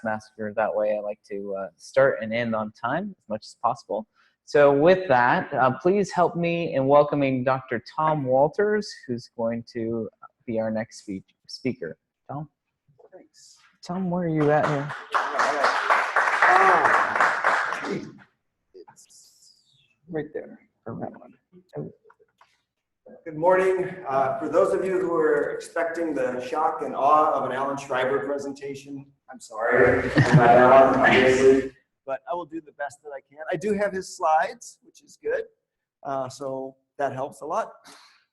massacre that way. I like to start and end on time as much as possible. So with that, please help me in welcoming Dr. Tom Walters, who's going to be our next speaker. Tom? Thanks. Tom, where are you at here? It's right there. Good morning. For those of you who are expecting the shock and awe of an Alan Schreiber presentation, I'm sorry. I'm not Alan, obviously, but I will do the best that I can. I do have his slides, which is good, so that helps a lot.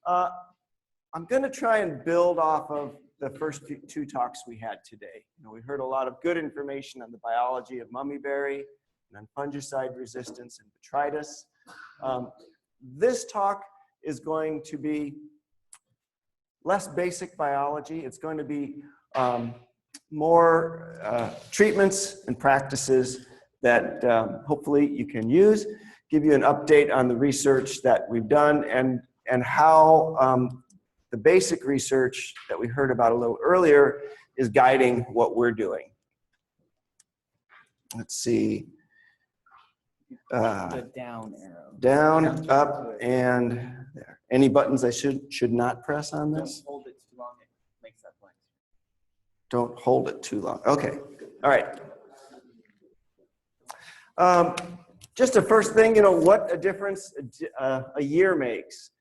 I'm going to try and build off of the first two talks we had today. We heard a lot of good information on the biology of mummyberry and on fungicide resistance and botrytis. This talk is going to be less basic biology. It's going to be more treatments and practices that hopefully you can use, give you an update on the research that we've done and how the basic research that we heard about a little earlier is guiding what we're doing. Let's see. The down arrow. Down, up, and there. Any buttons I should not press on this? Don't hold it too long. It makes that blank. Don't hold it too long. Okay. All right. Just a first thing, what a difference a year makes.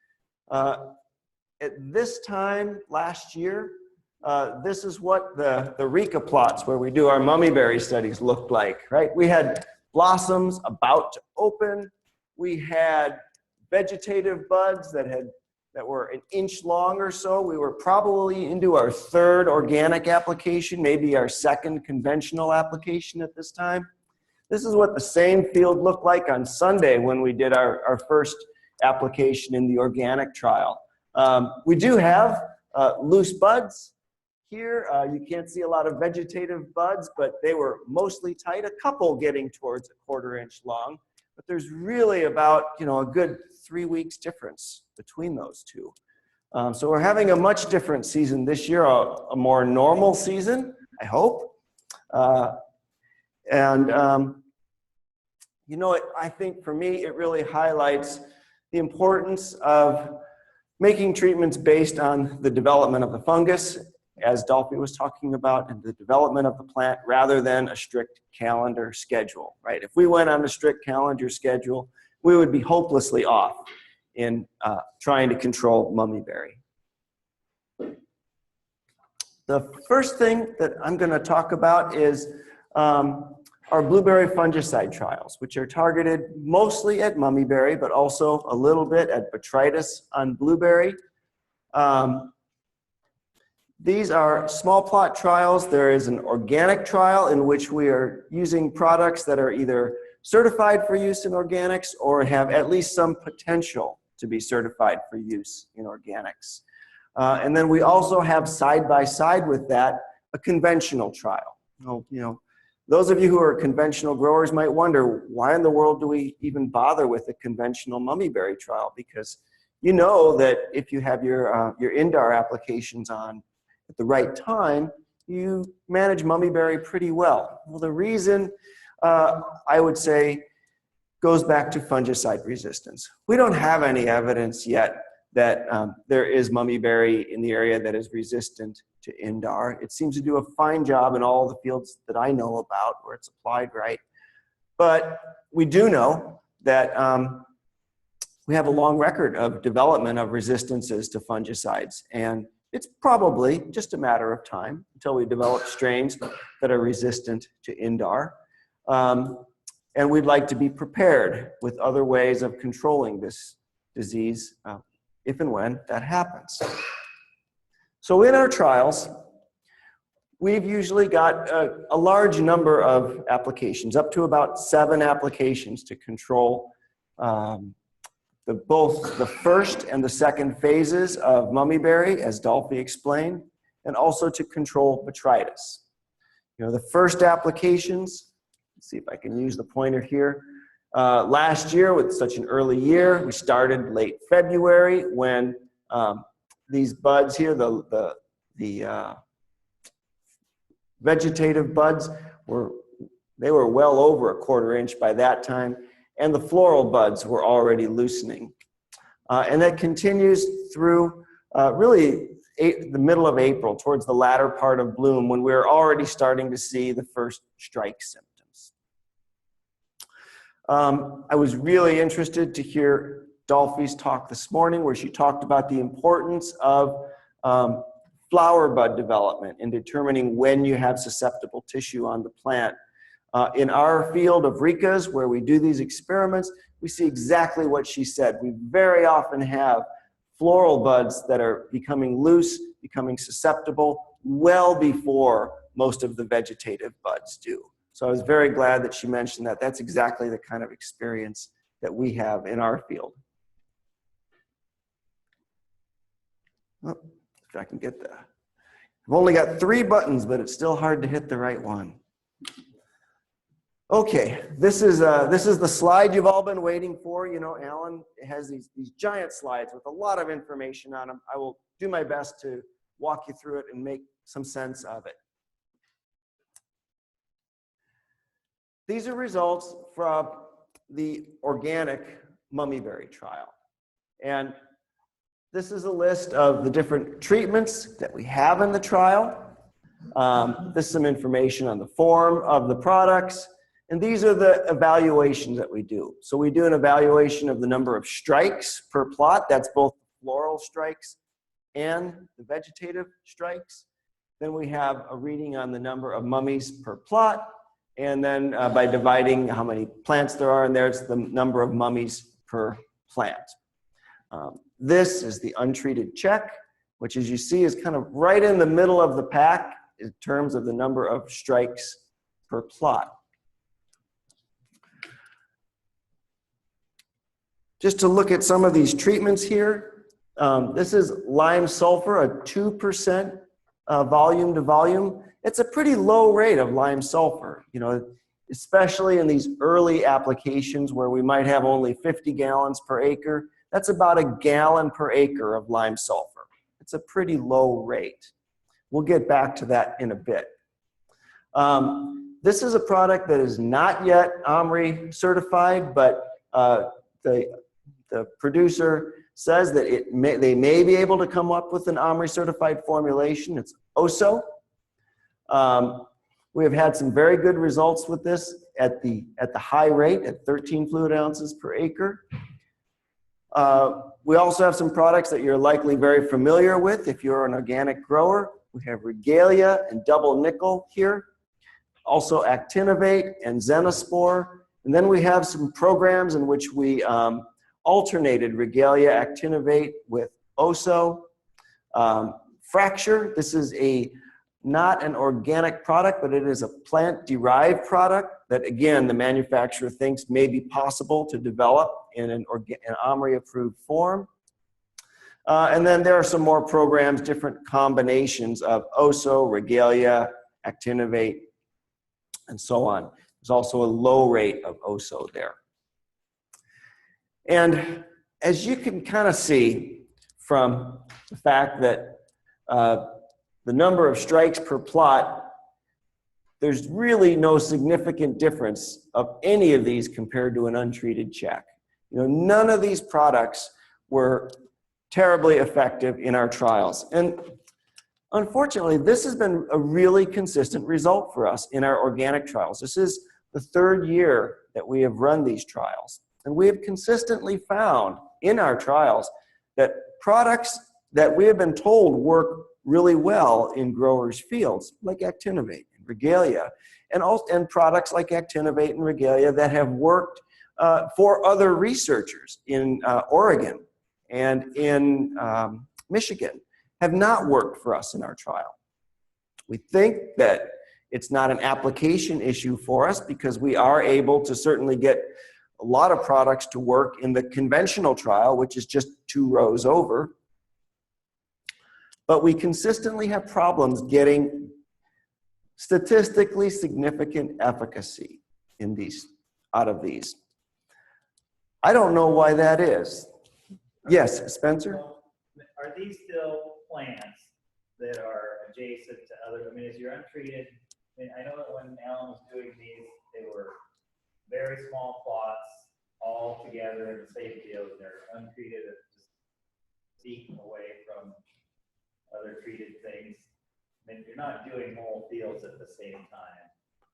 At this time last year, this is what the RECA plots where we do our mummyberry studies looked like, right? We had blossoms about to open. We had vegetative buds that were an inch long or so. We were probably into our third organic application, maybe our second conventional application at this time. This is what the same field looked like on Sunday when we did our first application in the organic trial. We do have loose buds here. You can't see a lot of vegetative buds, but they were mostly tight, a couple getting towards a 1/4 inch long. But there's really about a good 3 weeks difference between those two. So we're having a much different season this year, a more normal season, I hope. I think for me, it really highlights the importance of making treatments based on the development of the fungus, as Dolphy was talking about, and the development of the plant rather than a strict calendar schedule, right? If we went on a strict calendar schedule, we would be hopelessly off in trying to control mummyberry. The first thing that I'm going to talk about is our blueberry fungicide trials, which are targeted mostly at mummyberry, but also a little bit at botrytis on blueberry. These are small plot trials. There is an organic trial in which we are using products that are either certified for use in organics or have at least some potential to be certified for use in organics. And then we also have side by side with that a conventional trial. Those of you who are conventional growers might wonder, why in the world do we even bother with a conventional mummyberry trial? Because you know that if you have your Indar applications on at the right time, you manage mummyberry pretty well. Well, the reason I would say goes back to fungicide resistance. We don't have any evidence yet that there is mummyberry in the area that is resistant to Indar. It seems to do a fine job in all the fields that I know about where it's applied right. But we do know that we have a long record of development of resistances to fungicides, and it's probably just a matter of time until we develop strains that are resistant to Indar. And we'd like to be prepared with other ways of controlling this disease if and when that happens. So in our trials, we've usually got a large number of applications, up to about 7 applications to control both the first and the second phases of mummyberry, as Dolphy explained, and also to control botrytis. The first applications, let's see if I can use the pointer here. Last year, with such an early year, we started late February when these buds here, the vegetative buds, they were well over a 1/4 inch by that time, and the floral buds were already loosening. And that continues through really the middle of April, towards the latter part of bloom, when we're already starting to see the first strike symptoms. I was really interested to hear Dolphy's talk this morning, where she talked about the importance of flower bud development in determining when you have susceptible tissue on the plant. In our field of RICAs, where we do these experiments, we see exactly what she said. We very often have floral buds that are becoming loose, becoming susceptible, well before most of the vegetative buds do. So I was very glad that she mentioned that. That's exactly the kind of experience that we have in our field. Oh, if I can get that. I've only got 3 buttons, but it's still hard to hit the right one. Okay, this is the slide you've all been waiting for. You know, Alan has these giant slides with a lot of information on them. I will do my best to walk you through it and make some sense of it. These are results from the organic mummyberry trial. And this is a list of the different treatments that we have in the trial. This is some information on the form of the products. And these are the evaluations that we do. So we do an evaluation of the number of strikes per plot. That's both floral strikes and the vegetative strikes. Then we have a reading on the number of mummies per plot. And then by dividing how many plants there are in there, it's the number of mummies per plant. This is the untreated check, which, as you see, is kind of right in the middle of the pack in terms of the number of strikes per plot. Just to look at some of these treatments here, this is lime sulfur, a 2% volume to volume. It's a pretty low rate of lime sulfur, you know, especially in these early applications where we might have only 50 gallons per acre. That's about 1 gallon per acre of lime sulfur. It's a pretty low rate. We'll get back to that in a bit. This is a product that is not yet OMRI certified, but the producer says that they may be able to come up with an OMRI certified formulation. It's OSO. We have had some very good results with this at the high rate at 13 fluid ounces per acre. We also have some products that you're likely very familiar with if you're an organic grower. We have Regalia and Double Nickel here. Also Actinovate and Zenospore. And then we have some programs in which we alternated Regalia Actinovate with OSO. Fracture, this is not an organic product, but it is a plant-derived product that, again, the manufacturer thinks may be possible to develop in an OMRI-approved form. And then there are some more programs, different combinations of OSO, Regalia, Actinovate, and so on. There's also a low rate of OSO there. And as you can kind of see from the fact that the number of strikes per plot, there's really no significant difference of any of these compared to an untreated check. You know, none of these products were terribly effective in our trials. And unfortunately, this has been a really consistent result for us in our organic trials. This is the 3rd year that we have run these trials. And we have consistently found in our trials that products that we have been told work really well in growers' fields, like Actinovate and Regalia, and products like Actinovate and Regalia that have worked for other researchers in Oregon and in Michigan, have not worked for us in our trial. We think that it's not an application issue for us because we are able to certainly get a lot of products to work in the conventional trial, which is just 2 rows over. But we consistently have problems getting statistically significant efficacy in out of these. I don't know why that is. Yes, Spencer? Well, are these still plants that are adjacent to other, I mean, is your untreated I mean, I know that when Alan was doing these, they were very small plots all together in the same field. They're untreated, just feet away from other treated things. I mean, you're not doing whole fields at the same time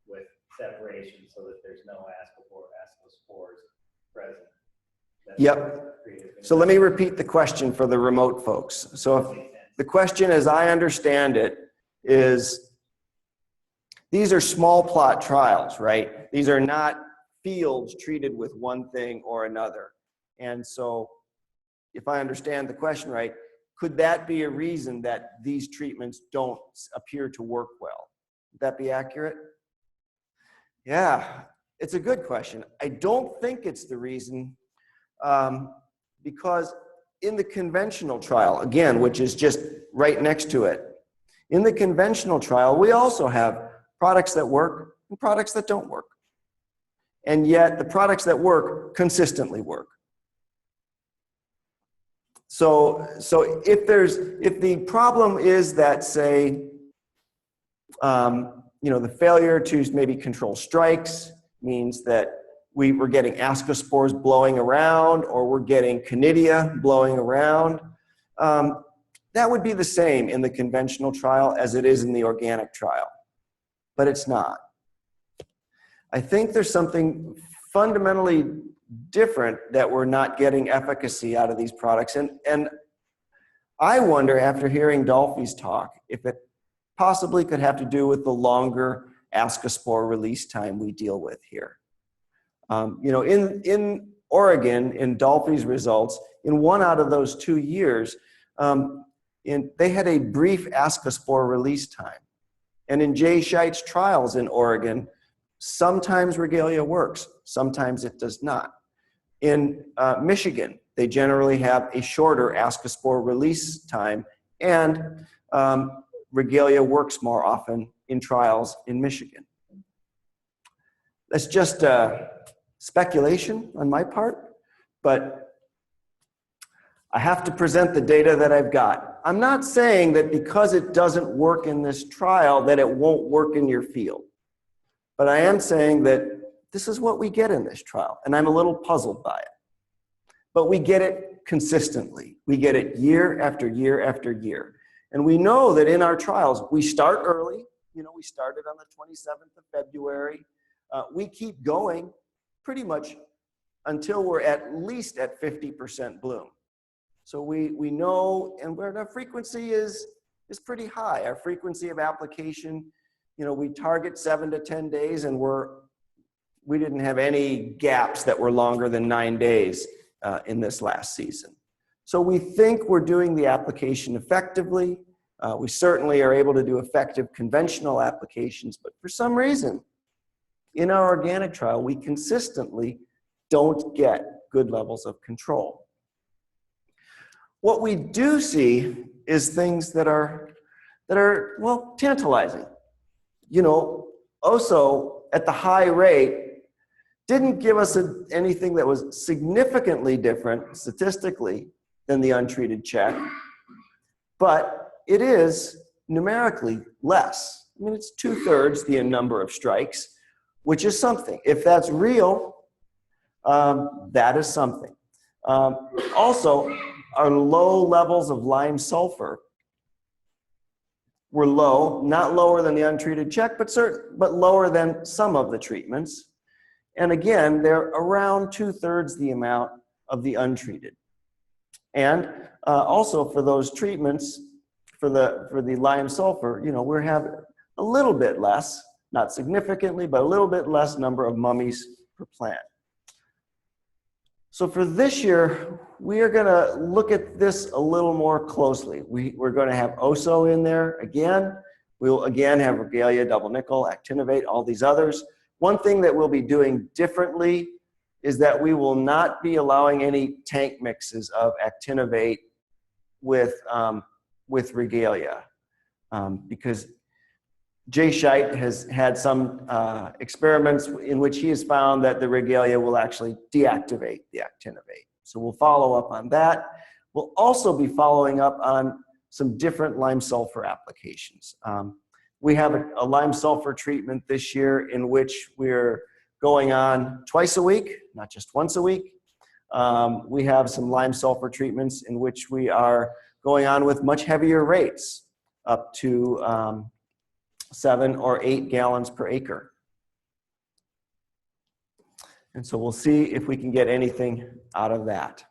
with separation so that there's no ascospores present. Yep. So let me repeat the question for the remote folks. So if the question, as I understand it, is these are small plot trials, right? These are not fields treated with one thing or another. And so if I understand the question right, could that be a reason that these treatments don't appear to work well? Would that be accurate? Yeah, it's a good question. I don't think it's the reason because in the conventional trial, again, which is just right next to it, in the conventional trial, we also have products that work and products that don't work. And yet the products that work consistently work. So if the problem is that, say, the failure to maybe control strikes means that we're getting ascospores blowing around, or we're getting conidia blowing around, that would be the same in the conventional trial as it is in the organic trial, but it's not. I think there's something fundamentally different that we're not getting efficacy out of these products. And I wonder, after hearing Dolphy's talk, if it possibly could have to do with the longer ascospore release time we deal with here. In Oregon, in Dolphy's results, in 1 out of those 2 years, they had a brief ascospore release time. And in Jay Scheidt's trials in Oregon, sometimes regalia works, sometimes it does not. In Michigan, they generally have a shorter ascospore release time, and regalia works more often in trials in Michigan. That's just speculation on my part, but I have to present the data that I've got. I'm not saying that because it doesn't work in this trial that it won't work in your field. But I am saying that this is what we get in this trial, and I'm a little puzzled by it. But we get it consistently. We get it year after year after year. And we know that in our trials, we start early. We started on the 27th of February. We keep going pretty much until we're at least at 50% bloom. So we know, and where our frequency is pretty high. Our frequency of application, we target 7 to 10 days, and we didn't have any gaps that were longer than 9 days in this last season. So we think we're doing the application effectively. We certainly are able to do effective conventional applications, but for some reason, in our organic trial, we consistently don't get good levels of control. What we do see is things that are well, tantalizing. Also at the high rate, didn't give us anything that was significantly different statistically than the untreated check, but it is numerically less. I mean, it's 2/3 the number of strikes, which is something. If that's real, that is something. Also, our low levels of lime sulfur were low, not lower than the untreated check, but lower than some of the treatments. And again, they're around 2/3 the amount of the untreated. And also for those treatments, for the lime sulfur, we're having a little bit less, not significantly, but a little bit less number of mummies per plant. So for this year, we are going to look at this a little more closely. We're going to have OSO in there again. We'll again have regalia, double nickel, actinovate, all these others. One thing that we'll be doing differently is that we will not be allowing any tank mixes of actinovate with regalia because Jay Scheidt has had some experiments in which he has found that the regalia will actually deactivate the actinovate. So we'll follow up on that. We'll also be following up on some different lime sulfur applications. We have a lime sulfur treatment this year in which we're going on twice a week, not just once a week. We have some lime sulfur treatments in which we are going on with much heavier rates, up to 7 or 8 gallons per acre. And so we'll see if we can get anything out of that.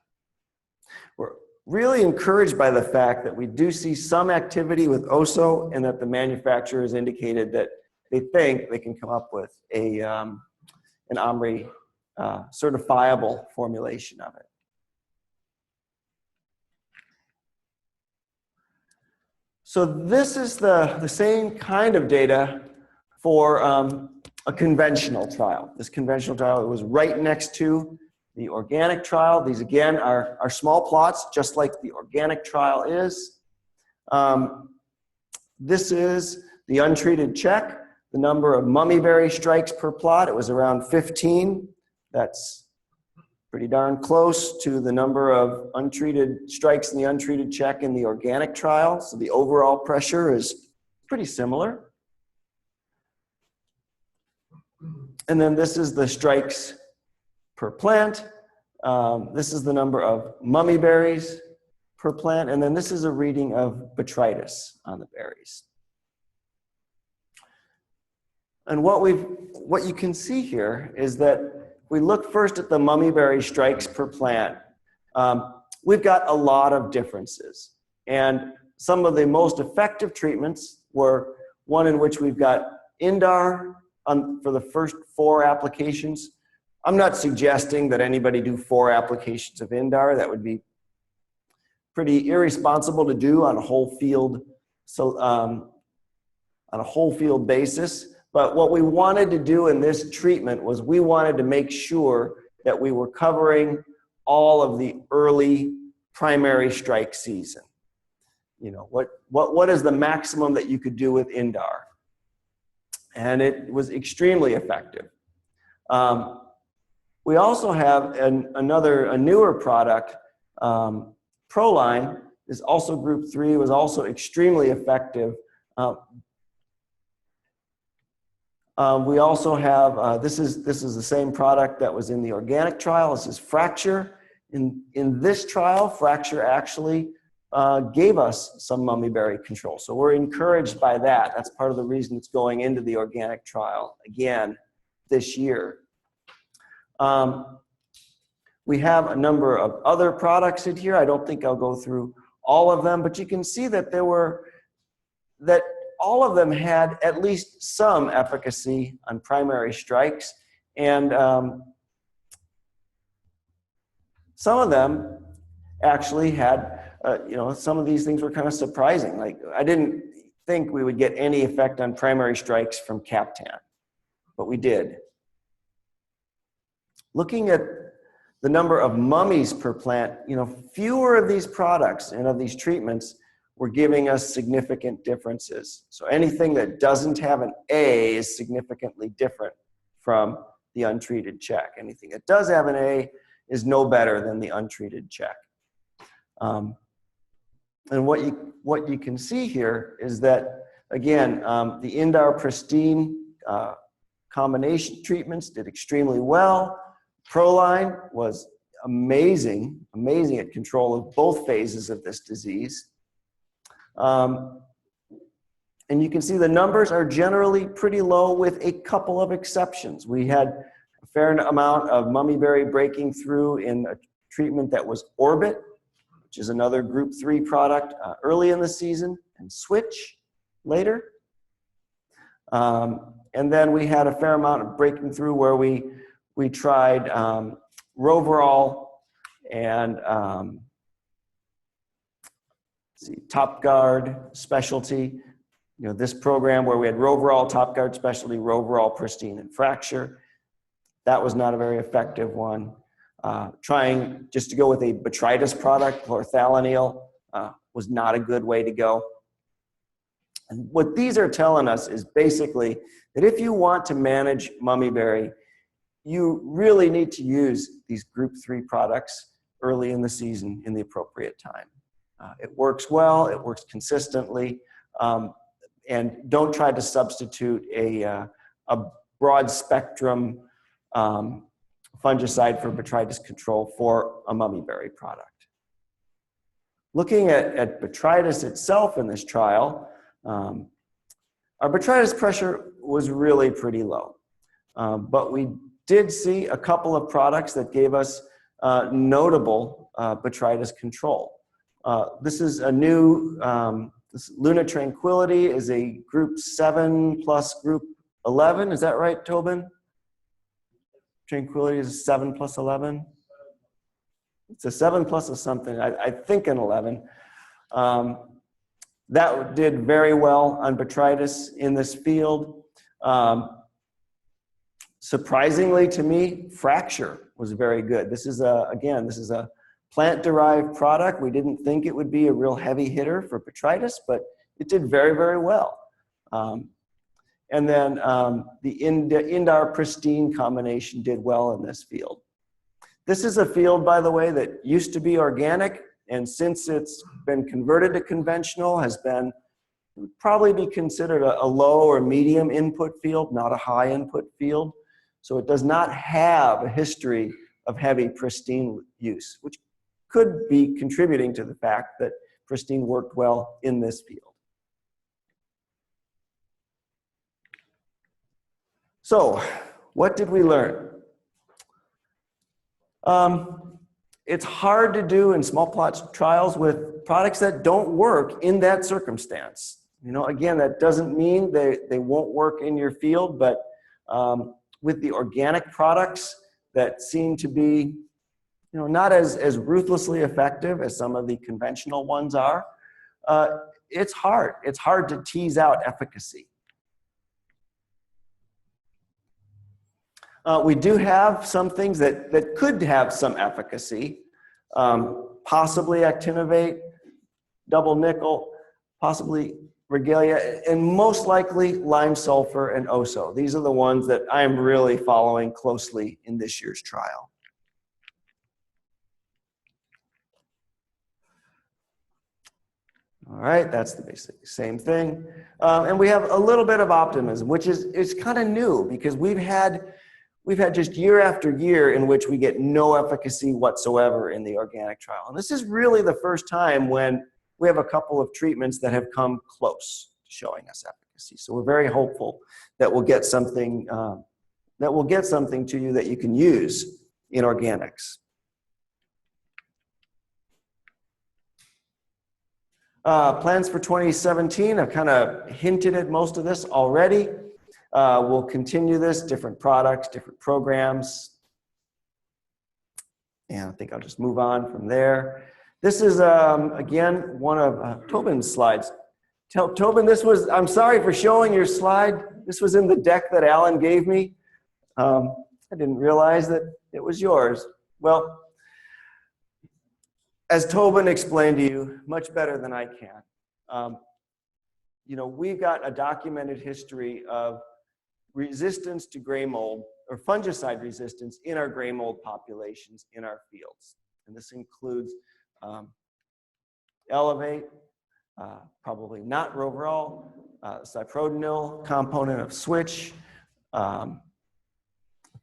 We're really encouraged by the fact that we do see some activity with OSO, and that the manufacturer has indicated that they think they can come up with an OMRI certifiable formulation of it. So this is the same kind of data for a conventional trial. This conventional trial, it was right next to the organic trial. These again are small plots, just like the organic trial is. This is the untreated check, the number of mummyberry strikes per plot. It was around 15. That's pretty darn close to the number of untreated strikes in the untreated check in the organic trial. So the overall pressure is pretty similar. And then this is the strikes per plant. This is the number of mummyberries per plant. And then this is a reading of botrytis on the berries. And what you can see here is that we look first at the mummyberry strikes per plant. We've got a lot of differences. And some of the most effective treatments were one in which we've got Indar for the first 4 applications. I'm not suggesting that anybody do 4 applications of Indar. That would be pretty irresponsible to do on a whole field, basis. But what we wanted to do in this treatment was we wanted to make sure that we were covering all of the early primary strike season. You know, what is the maximum that you could do with Indar? And it was extremely effective. We also have a newer product, Proline, is also group 3, was also extremely effective. We also have, this is the same product that was in the organic trial. This is Fracture. In this trial, Fracture actually gave us some mummyberry control. So we're encouraged by that. That's part of the reason it's going into the organic trial again this year. We have a number of other products in here. I don't think I'll go through all of them, but you can see that all of them had at least some efficacy on primary strikes, and some of them actually had, some of these things were kind of surprising. Like, I didn't think we would get any effect on primary strikes from Captan, but we did. Looking at the number of mummies per plant, fewer of these products and of these treatments were giving us significant differences. So anything that doesn't have an A is significantly different from the untreated check. Anything that does have an A is no better than the untreated check. And what you can see here is that, again, the Indar Pristine combination treatments did extremely well. Proline was amazing at control of both phases of this disease. And you can see the numbers are generally pretty low with a couple of exceptions. We had a fair amount of mummyberry breaking through in a treatment that was Orbit, which is another group 3 product early in the season, and Switch later. And then we had a fair amount of breaking through where we tried Roverall and Top Guard Specialty. This program where we had Roverall, Top Guard Specialty, Roverall, Pristine, and Fracture. That was not a very effective one. Trying just to go with a botrytis product, chlorthalonil, was not a good way to go. And what these are telling us is basically that if you want to manage mummyberry, you really need to use these group 3 products early in the season in the appropriate time. It works well, it works consistently, and don't try to substitute a broad spectrum fungicide for botrytis control for a mummyberry product. Looking at botrytis itself in this trial, our botrytis pressure was really pretty low. But we did see a couple of products that gave us notable botrytis control. This is a new, this Luna Tranquility is a group 7 plus group 11. Is that right, Tobin? Tranquility is 7 plus 11? It's a 7 plus of something, I think an 11. That did very well on botrytis in this field. Surprisingly to me, fracture was very good. This is again, this is a plant-derived product. We didn't think it would be a real heavy hitter for botrytis, but it did very, very well. And then the Indar Pristine combination did well in this field. This is a field, by the way, that used to be organic, and since it's been converted to conventional, has been, would probably be considered a low or medium input field, not a high input field. So it does not have a history of heavy pristine use, which could be contributing to the fact that pristine worked well in this field. So, what did we learn? It's hard to do in small plot trials with products that don't work in that circumstance. You know, again, that doesn't mean they won't work in your field, but with the organic products that seem to be, you know, not as ruthlessly effective as some of the conventional ones are, it's hard. It's hard to tease out efficacy. We do have some things that could have some efficacy, possibly actinovate, double nickel, possibly regalia, and most likely lime sulfur and oso. These are the ones that I'm really following closely in this year's trial. All right, that's the basic same thing. And we have a little bit of optimism, which is kind of new because we've had just year after year in which we get no efficacy whatsoever in the organic trial. And this is really the first time when we have a couple of treatments that have come close to showing us efficacy. So we're very hopeful that we'll get something to you that you can use in organics. Plans for 2017, I've kind of hinted at most of this already. We'll continue this, different products, different programs. And I think I'll just move on from there. This is, again, one of Tobin's slides. Tobin, this was, I'm sorry for showing your slide. This was in the deck that Alan gave me. I didn't realize that it was yours. Well, as Tobin explained to you, much better than I can. You know, we've got a documented history of resistance to gray mold or fungicide resistance in our gray mold populations in our fields. And this includes Elevate, probably not Roverall, cyprodenil component of switch,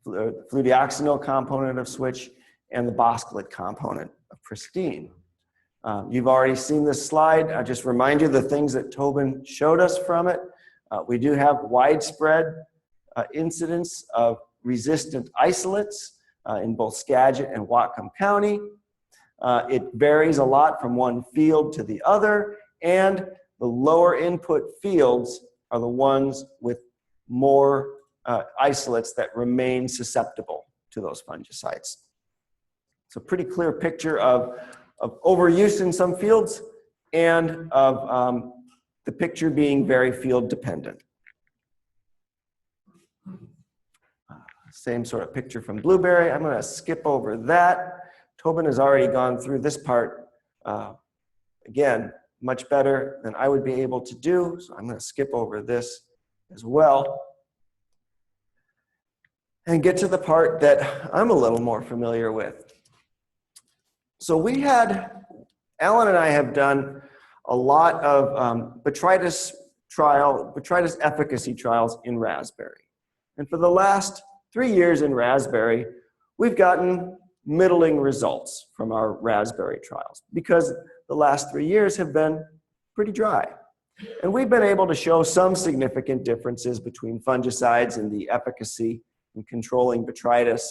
fludeoxonil component of switch, and the bosclet component of pristine. You've already seen this slide. I just remind you the things that Tobin showed us from it. We do have widespread incidence of resistant isolates in both Skagit and Whatcom County. It varies a lot from one field to the other, and the lower input fields are the ones with more isolates that remain susceptible to those fungicides. It's a pretty clear picture of overuse in some fields and of the picture being very field dependent. Same sort of picture from blueberry. I'm going to skip over that. Tobin has already gone through this part. Again, much better than I would be able to do, so I'm going to skip over this as well and get to the part that I'm a little more familiar with. So Alan and I have done a lot of botrytis trial, botrytis efficacy trials in raspberry. And for the last 3 years in raspberry, we've gotten middling results from our raspberry trials because the last 3 years have been pretty dry. And we've been able to show some significant differences between fungicides and the efficacy in controlling botrytis,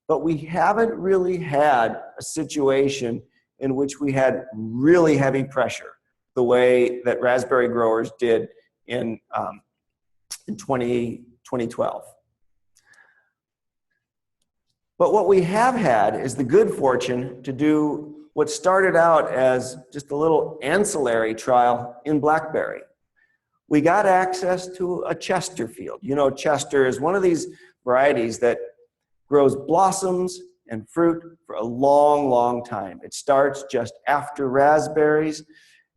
but we haven't really had a situation in which we had really heavy pressure the way that raspberry growers did in 2012. But what we have had is the good fortune to do what started out as just a little ancillary trial in blackberry. We got access to a Chester field. You know, Chester is one of these varieties that grows blossoms and fruit for a long, long time. It starts just after raspberries,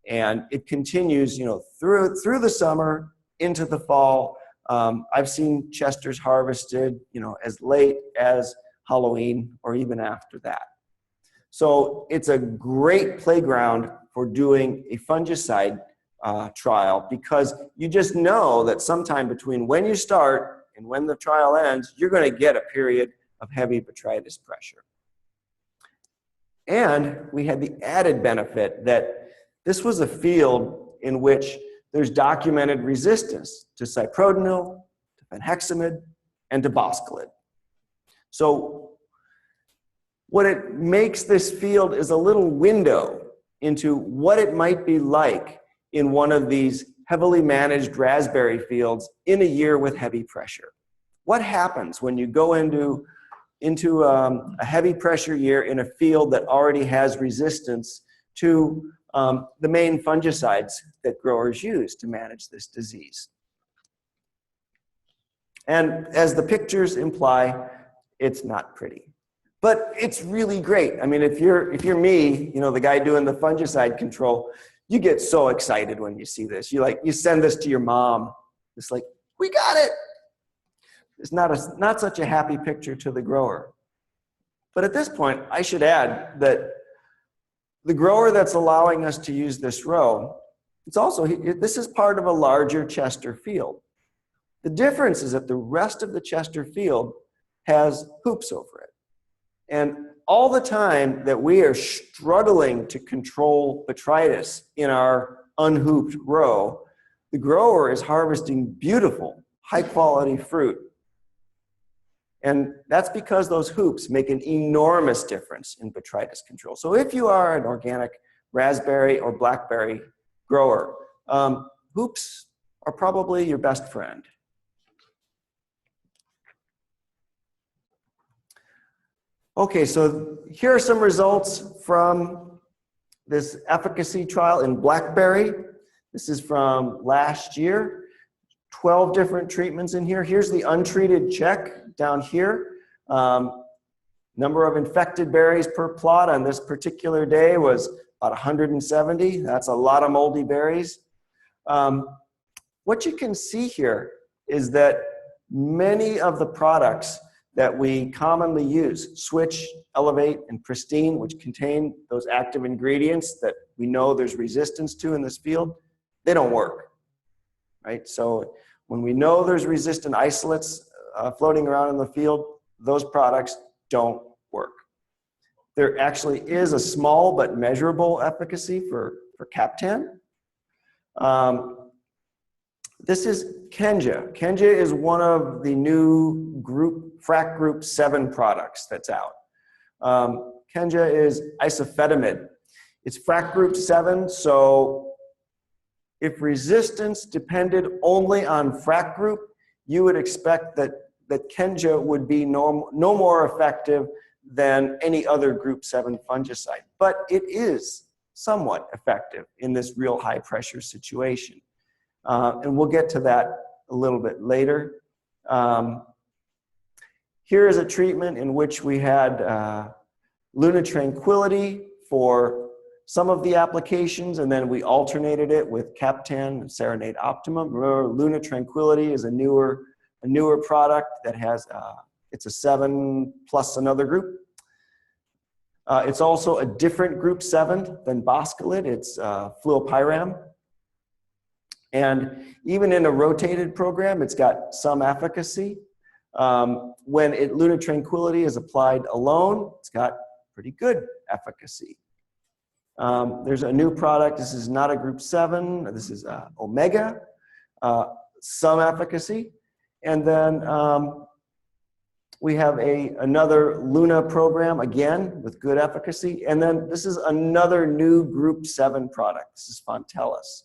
and it continues, you know, through the summer into the fall. I've seen Chesters harvested, you know, as late as Halloween or even after that. So it's a great playground for doing a fungicide trial because you just know that sometime between when you start and when the trial ends, you're going to get a period of heavy botrytis pressure. And we had the added benefit that this was a field in which there's documented resistance to cyprodinil, to fenhexamide, and to boscalid. So what it makes this field is a little window into what it might be like in one of these heavily managed raspberry fields in a year with heavy pressure. What happens when you go into a heavy pressure year in a field that already has resistance to the main fungicides that growers use to manage this disease? And as the pictures imply, it's not pretty. But it's really great. I mean, if you're me, you know, the guy doing the fungicide control, you get so excited when you see this. You send this to your mom. It's like, we got it. It's not such a happy picture to the grower. But at this point, I should add that the grower that's allowing us to use this row, this is part of a larger Chester field. The difference is that the rest of the Chester field has hoops over it. And all the time that we are struggling to control botrytis in our unhooped row, the grower is harvesting beautiful, high-quality fruit. And that's because those hoops make an enormous difference in botrytis control. So if you are an organic raspberry or blackberry grower, hoops are probably your best friend. Okay, so here are some results from this efficacy trial in blackberry. This is from last year. 12 different treatments in here. Here's the untreated check down here. Number of infected berries per plot on this particular day was about 170. That's a lot of moldy berries. What you can see here is that many of the products that we commonly use, Switch, Elevate, and Pristine, which contain those active ingredients that we know there's resistance to in this field, they don't work, right? So when we know there's resistant isolates floating around in the field, those products don't work. There actually is a small but measurable efficacy for Captan. This is Kenja. Kenja is one of the new FRAC Group 7 products that's out. Kenja is isofetamide. It's FRAC Group 7, so if resistance depended only on FRAC group, you would expect that Kenja would be no more effective than any other Group 7 fungicide. But it is somewhat effective in this real high pressure situation. And we'll get to that a little bit later. Here is a treatment in which we had Luna Tranquility for some of the applications, and then we alternated it with Captan and Serenade Optimum. Remember, Luna Tranquility is a newer product that has, it's a 7 plus another group. It's also a different Group 7 than Boscalid. It's fluopyram. And even in a rotated program, it's got some efficacy. When Luna Tranquility is applied alone, it's got pretty good efficacy. There's a new product. This is not a group 7. This is Omega. Some efficacy. And then we have another Luna program, again, with good efficacy. And then this is another new group 7 product. This is Fontellus,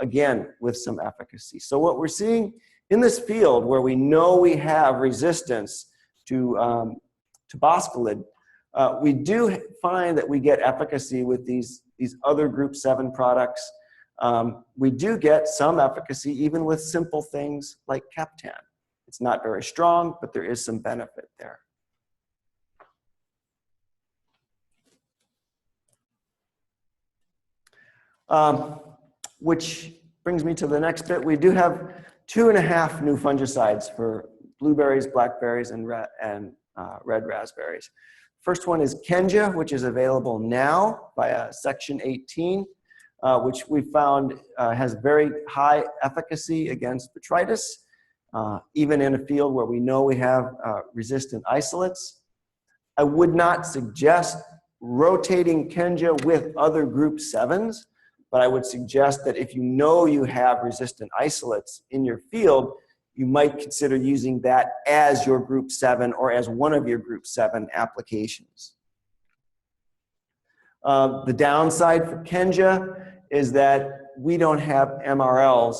again, with some efficacy. So what we're seeing in this field where we know we have resistance to boscalid, we do find that we get efficacy with these other group 7 products. We do get some efficacy even with simple things like Captan. It's not very strong, but there is some benefit there. Which brings me to the next bit. We do have 2.5 new fungicides for blueberries, blackberries, and red raspberries. First one is Kenja, which is available now via Section 18, which we found has very high efficacy against botrytis, even in a field where we know we have resistant isolates. I would not suggest rotating Kenja with other group 7s, but I would suggest that if you know you have resistant isolates in your field, you might consider using that as your group 7 or as one of your group 7 applications. The downside for Kenja is that we don't have MRLs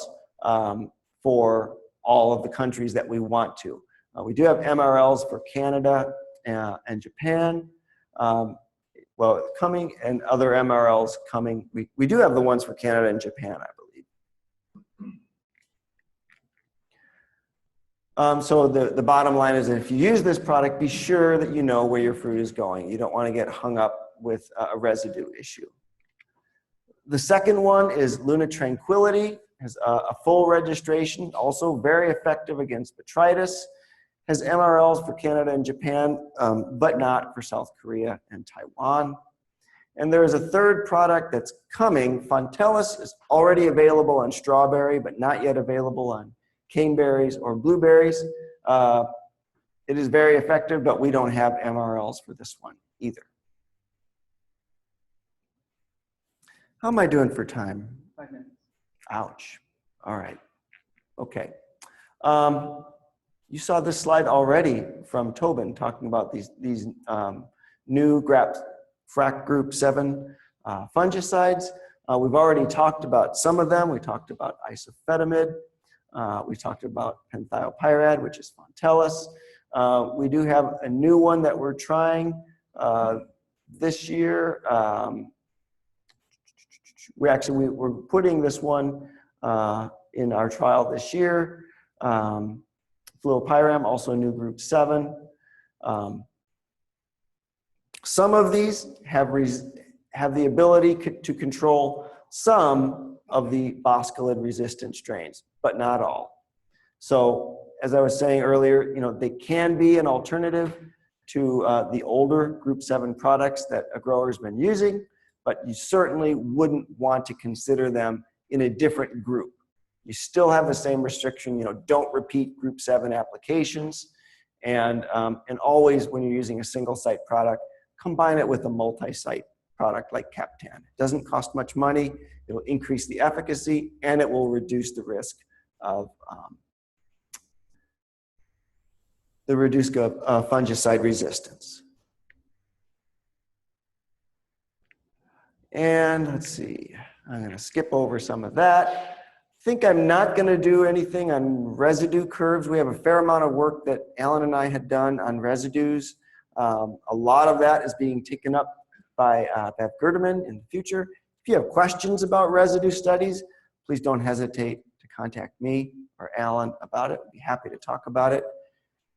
for all of the countries that we want to. We do have MRLs for Canada and Japan. Well, coming, and other MRLs coming. We do have the ones for Canada and Japan, I believe. So the bottom line is that if you use this product, be sure that you know where your fruit is going. You don't want to get hung up with a residue issue. The second one is Luna Tranquility. Has a full registration, also very effective against botrytis. Has MRLs for Canada and Japan, but not for South Korea and Taiwan. And there is a third product that's coming. Fontellus is already available on strawberry, but not yet available on caneberries or blueberries. It is very effective, but we don't have MRLs for this one either. How am I doing for time? 5 minutes. Ouch. All right. Okay. You saw this slide already from Tobin talking about these new FRAC Group 7 fungicides. We've already talked about some of them. We talked about isofetamide. We talked about penthiopyrad, which is Fontellus. We do have a new one that we're trying this year. We're putting this one in our trial this year. Fluopyram, also new group 7. Some of these have the ability to control some of the boscalid resistant strains, but not all. So as I was saying earlier, they can be an alternative to the older group 7 products that a grower's been using, but you certainly wouldn't want to consider them in a different group. You still have the same restriction, don't repeat group 7 applications. And always when you're using a single site product, combine it with a multi-site product like Captan. It doesn't cost much money, it will increase the efficacy, and it will reduce the risk of fungicide resistance. And let's see, I'm going to skip over some of that. I think I'm not going to do anything on residue curves. We have a fair amount of work that Alan and I had done on residues. A lot of that is being taken up by Bev Gerdeman in the future. If you have questions about residue studies, please don't hesitate to contact me or Alan about it. I'd be happy to talk about it.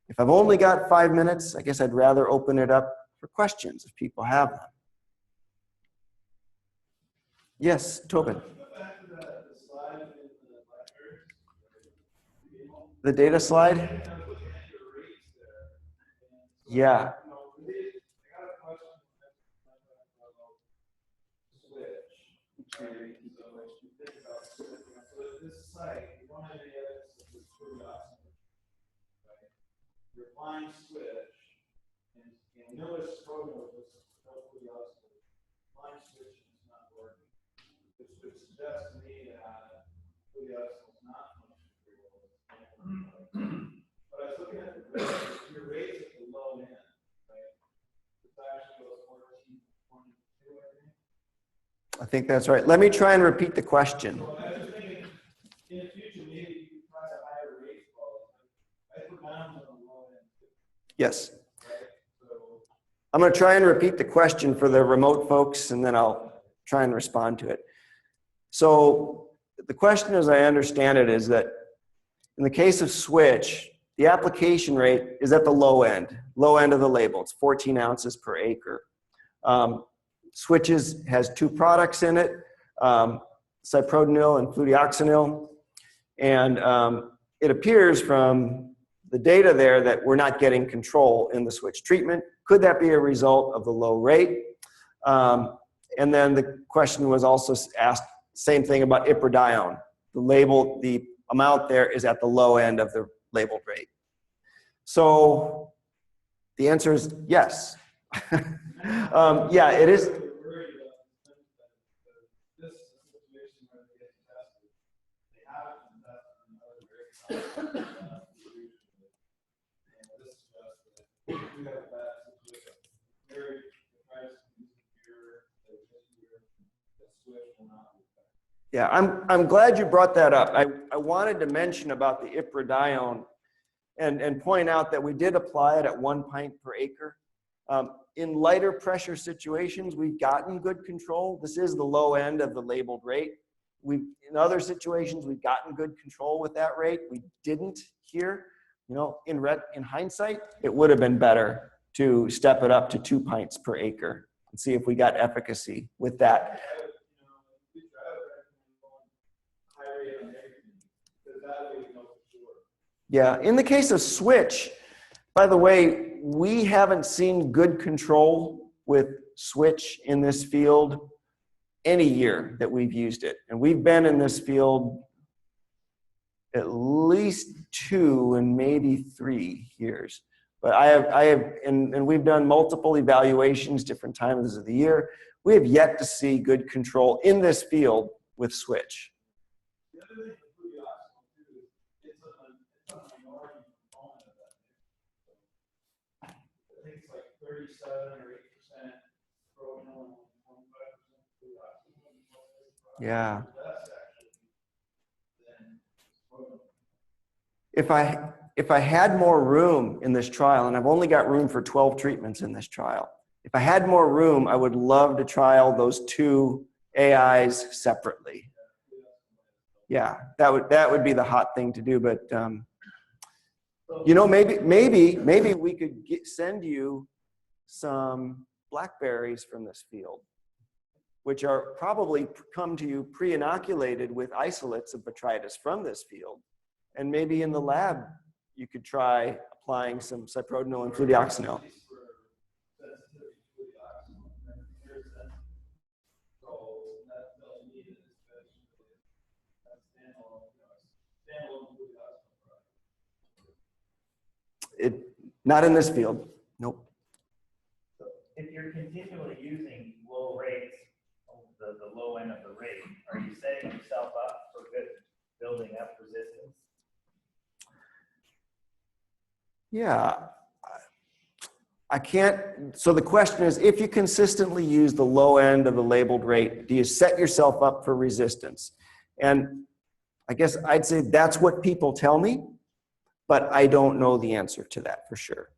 If I've only got 5 minutes, I guess I'd rather open it up for questions if people have them. Yes, Tobin. The data slide? Yeah. you're applying switch, and you know it's program with hopefully applying switch and it's not working, which would suggest to me that the is not functioning very well. But I was looking at the grade, your rate's at the low end, right? It's actually goes 14.2, I think. I think that's right. Let me try and repeat the question. So I was just thinking, in the future, maybe you could try a higher rate quality. I put down on the low end. Yes. Right? So, I'm going to try and repeat the question for the remote folks, and then I'll try and respond to it. So the question, as I understand it, is that in the case of switch, the application rate is at the low end of the label. It's 14 ounces per acre. Switches has two products in it, cyprodenil and fludeoxonil. And it appears from the data there that we're not getting control in the switch treatment. Could that be a result of the low rate? And then the question was also asked, same thing about iprodione. The amount there is at the low end of the labeled rate. So the answer is yes. Yeah, it is. Yeah, I'm glad you brought that up. I wanted to mention about the iprodione and point out that we did apply it at 1 pint per acre. In lighter pressure situations, we've gotten good control. This is the low end of the labeled rate. In other situations, we've gotten good control with that rate. We didn't here. You know, in hindsight, it would have been better to step it up to 2 pints per acre and see if we got efficacy with that. Yeah, in the case of switch, by the way, we haven't seen good control with switch in this field any year that we've used it. And we've been in this field at least 2 and maybe 3 years. But and we've done multiple evaluations, different times of the year. We have yet to see good control in this field with switch. The other thing with fludeoxonil too is it's a minority component of that mix. I think it's like 37 or 8% propanol and 25% fludeoxonil. Yeah. That's actually then propanol. If I had more room in this trial, and I've only got room for 12 treatments in this trial, if I had more room, I would love to trial those 2 AIs separately. Yeah, that would be the hot thing to do. But you know, maybe we could send you some blackberries from this field, which are probably come to you pre-inoculated with isolates of botrytis from this field. And maybe in the lab, you could try applying some cyprodenol and fludeoxonil. Not in this field. Nope. So if you're continually using low rates, the low end of the rate, are you setting yourself up for good building up resistance? Yeah. I can't. So the question is, if you consistently use the low end of the labeled rate, do you set yourself up for resistance? And I guess I'd say that's what people tell me, but I don't know the answer to that for sure.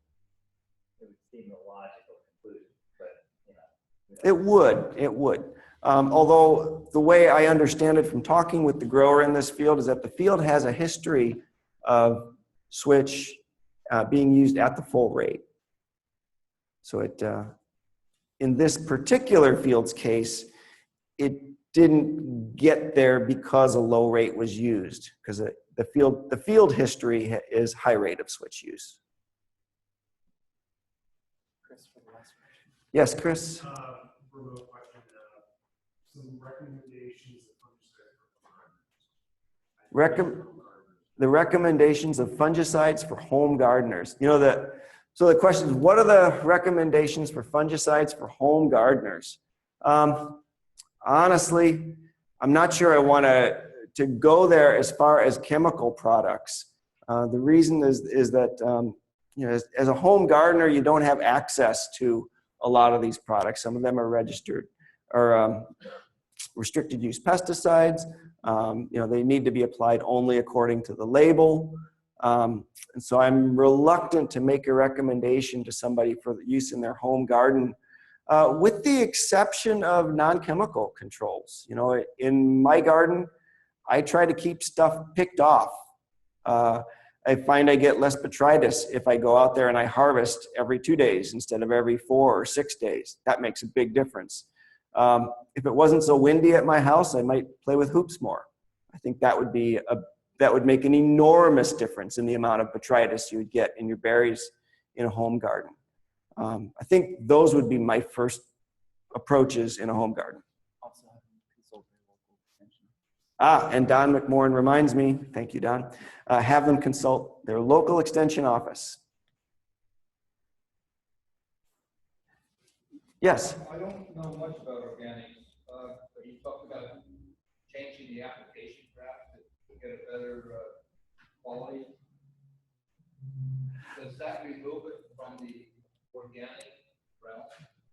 It would seem a logical conclusion, but you know. It would. Although the way I understand it from talking with the grower in this field is that the field has a history of switch being used at the full rate. So in this particular field's case, it didn't get there because a low rate was used, because the field history is high rate of switch use. Chris, for the last question. Yes, Chris? Remote question. Some recommendations of fungicides for gardeners. the recommendations of fungicides for home gardeners. You know, so the question is, what are the recommendations for fungicides for home gardeners? Honestly, I'm not sure I want to go there as far as chemical products. The reason is that you know, as a home gardener, you don't have access to a lot of these products. Some of them are registered or restricted use pesticides. You know, they need to be applied only according to the label. And so I'm reluctant to make a recommendation to somebody for use in their home garden, with the exception of non-chemical controls. You know, in my garden, I try to keep stuff picked off. I find I get less botrytis if I go out there and I harvest every 2 days instead of every 4 or 6 days. That makes a big difference. If it wasn't so windy at my house, I might play with hoops more. I think that would be that would make an enormous difference in the amount of botrytis you would get in your berries in a home garden. I think those would be my first approaches in a home garden. Also, consult your local extension. And Don McMorrin reminds me, thank you, Don, have them consult their local extension office. Yes? I don't know much about organics, but you talked about changing the application perhaps to get a better quality. Does that remove it from the organic realm?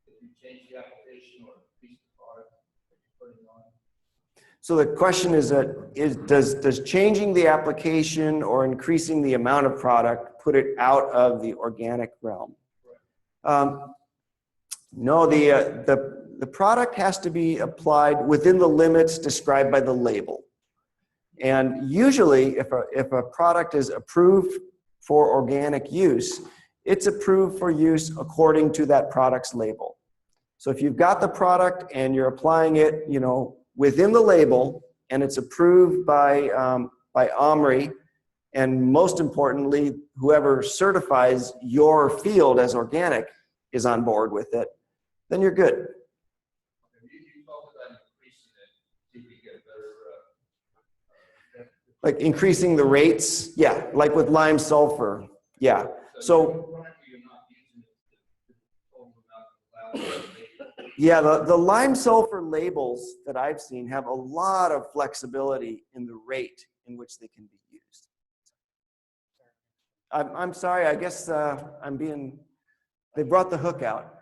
If you change the application or increase the product that you're putting on? So the question is does changing the application or increasing the amount of product put it out of the organic realm? No, the product has to be applied within the limits described by the label. And usually if a product is approved for organic use, it's approved for use according to that product's label. So if you've got the product and you're applying it, you know, within the label, and it's approved by OMRI, and most importantly, whoever certifies your field as organic is on board with it, then you're good. You talked about increasing it, see if you get better. Like increasing the rates, yeah, like with lime sulfur, yeah. So You're not using it to total amount of yeah, the lime sulfur labels that I've seen have a lot of flexibility in the rate in which they can be used. I'm sorry, I guess they brought the hook out.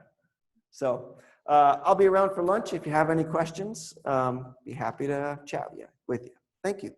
So I'll be around for lunch if you have any questions. Be happy to chat with you. Thank you.